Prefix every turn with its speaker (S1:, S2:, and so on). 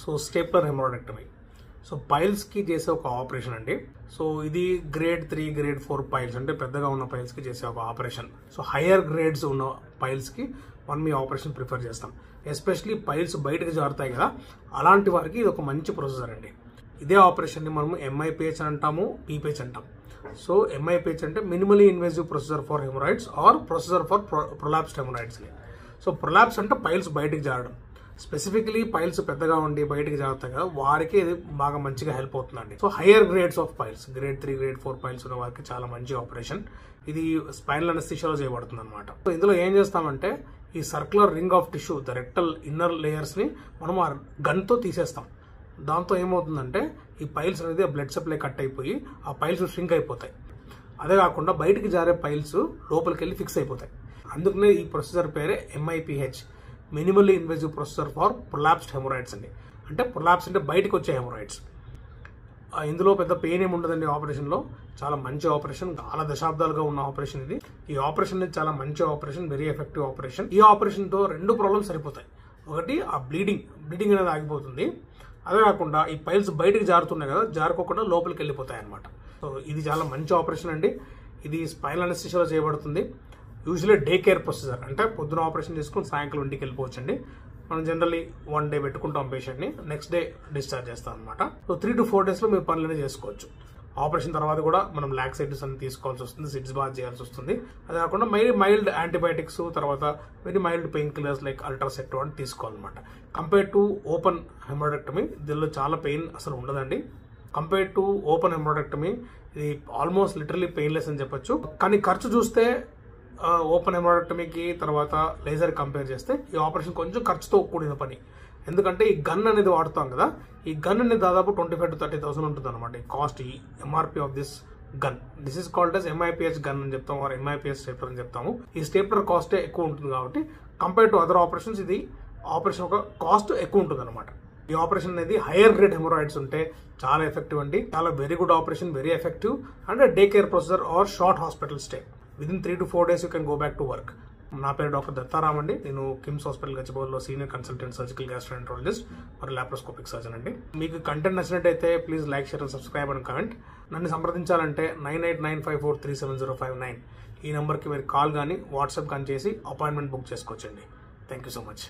S1: So stapler haemorrhoidectomy. So పైల్స్కి చేసే ఒక ఆపరేషన్ అండి. సో ఇది గ్రేడ్ 3 గ్రేడ్ 4 పైల్స్ అంటే పెద్దగా ఉన్న పైల్స్కి చేసే ఒక ఆపరేషన్. సో హయ్యర్ గ్రేడ్స్ ఉన్న పైల్స్కి మనం ఈ ఆపరేషన్ ప్రిఫర్ చేస్తాం. ఎస్పెషలీ పైల్స్ బయటకు జారుతాయి కదా, అలాంటి వారికి ఇది ఒక మంచి ప్రొసీజర్ అండి. ఇదే ఆపరేషన్ని మనము MIPH అని అంటాము, PPH అంటాం. సో MIPH అంటే minimally invasive procedure for hemorrhoids or procedure for prolapsed హెమరాయిడ్స్ని. సో ప్రొలాప్స్ అంటే పైల్స్ బయటకు జారడం. స్పెసిఫికలీ పైల్స్ పెద్దగా ఉండి బయటకు జారుతాయి కదా, వారికి ఇది బాగా మంచిగా హెల్ప్ అవుతుందండి. So higher grades of piles, grade 3 grade 4 piles ఉన్న వారికి చాలా మంచి ఆపరేషన్. ఇది స్పైనల్ అనస్థీషియాలో చేయబడుతుంది అనమాట. సో ఇందులో ఏం చేస్తామంటే ఈ circular ring of tissue, the rectal inner layers ని మనం ఆ గన్ తో తీసేస్తాం. దాంతో ఏమవుతుందంటే ఈ పైల్స్ అనేది బ్లడ్ సప్లై కట్ అయిపోయి ఆ పైల్స్ ష్రింక్ అయిపోతాయి. అదే కాకుండా బయటికి జారే పైల్స్ లోపలికి వెళ్ళి ఫిక్స్ అయిపోతాయి. అందుకనే ఈ ప్రొసీజర్ పేరే MIPH, minimally invasive procedure for prolapsed hemorrhoids అండి. అంటే ప్రొలాప్స్ అంటే బయటకు వచ్చే హెమరాయిడ్స్. ఇందులో పెద్ద పెయిన్ ఏమి ఉండదండి. ఆపరేషన్లో చాలా మంచి ఆపరేషన్, చాలా దశాబ్దాలుగా ఉన్న ఆపరేషన్ ఇది. ఈ ఆపరేషన్ చాలా మంచి ఆపరేషన్, వెరీ ఎఫెక్టివ్ ఆపరేషన్. ఈ ఆపరేషన్తో 2 ప్రాబ్లమ్స్ సరిపోతాయి. ఒకటి ఆ బ్లీడింగ్ అనేది ఆగిపోతుంది. అదే కాకుండా ఈ పైల్స్ బయటకు జారుతున్నాయి కదా, జారుకోకుండా లోపలికి వెళ్ళిపోతాయి అనమాట. సో ఇది చాలా మంచి ఆపరేషన్ అండి. ఇది స్పైనల్ అనస్థీషియాలో చేయబడుతుంది. యూజువల్లీ డే కేర్ ప్రొసీజర్, అంటే పొద్దున ఆపరేషన్ చేసుకుని సాయంకాలం ఇంటికి వెళ్ళిపోవచ్చండి. మనం జనరల్లీ 1 డే పెట్టుకుంటాం పేషెంట్ని, నెక్స్ట్ డే డిశ్చార్జ్ చేస్తాం అనమాట. సో 3 to 4 డేస్లో మీరు పనులనే చేసుకోవచ్చు. ఆపరేషన్ తర్వాత కూడా మనం లాక్సేటివ్స్ అన్ని తీసుకోవాల్సి వస్తుంది, సిడ్స్ బాత్ చేయాల్సి వస్తుంది. అదే కాకుండా మైల్డ్ యాంటీబయాటిక్స్, తర్వాత very mild pain killers like Ultracet అని తీసుకోవాలన్నమాట. కంపేర్ టు ఓపెన్ హెమరాయిడెక్టమీ దీనిలో చాలా పెయిన్ అసలు ఉండదండి. కంపేర్ టు ఓపెన్ హెమరాయిడెక్టమీ ఇది ఆల్మోస్ట్ లిటరలీ పెయిన్లెస్ అని చెప్పొచ్చు. కానీ ఖర్చు చూస్తే ఓపెన్ హెమరాయిడెక్టమీకి తర్వాత లేజర్ కంపేర్ చేస్తే ఈ ఆపరేషన్ కొంచెం ఖర్చుతో కూడిన పని. ఎందుకంటే ఈ గన్ అనేది వాడుతాం కదా, ఈ గన్ అనేది దాదాపు 25,000 to 30,000 ఉంటుంది అనమాట. ఈ కాస్ట్, ఈ MRP of this gun. This is called as MIPH gun అని చెప్తాము, ఆర్ MIPH స్టేప్లర్ అని చెప్తాము. ఈ స్టేప్లర్ కాస్టే ఎక్కువ ఉంటుంది కాబట్టి కంపేర్ టు అదర్ ఆపరేషన్స్ ఇది ఆపరేషన్ ఒక కాస్ట్ ఎక్కువ ఉంటుంది అనమాట. ఈ ఆపరేషన్ అనేది హైయర్ గ్రేడ్ హెమరాయిడ్స్ ఉంటే చాలా ఎఫెక్టివ్ అండి. చాలా very good operation, very effective and day care procedure or short hospital stay. Within 3 to 4 days you can go back to work. నా పేరు డాక్టర్ దత్తారామ్ అండి. నేను కిమ్స్ హాస్పిటల్ గచ్చిబౌలిలో సీనియర్ కన్సల్టెంట్ సర్జికల్ గ్యాస్ట్రోఎంట్రాలజిస్ట్ మరియు లాప్రోస్కోపిక్ సర్జన్ అండి. మీకు కంటెంట్ నచ్చినట్టయితే please like, share and subscribe and comment. నన్ను సంప్రదించాలంటే 9895437059 ఈ నెంబర్కి మీరు కాల్ కానీ వాట్సాప్ కానీ చేసి అపాయింట్మెంట్ బుక్ చేసుకోవచ్చండి. Thank you so much.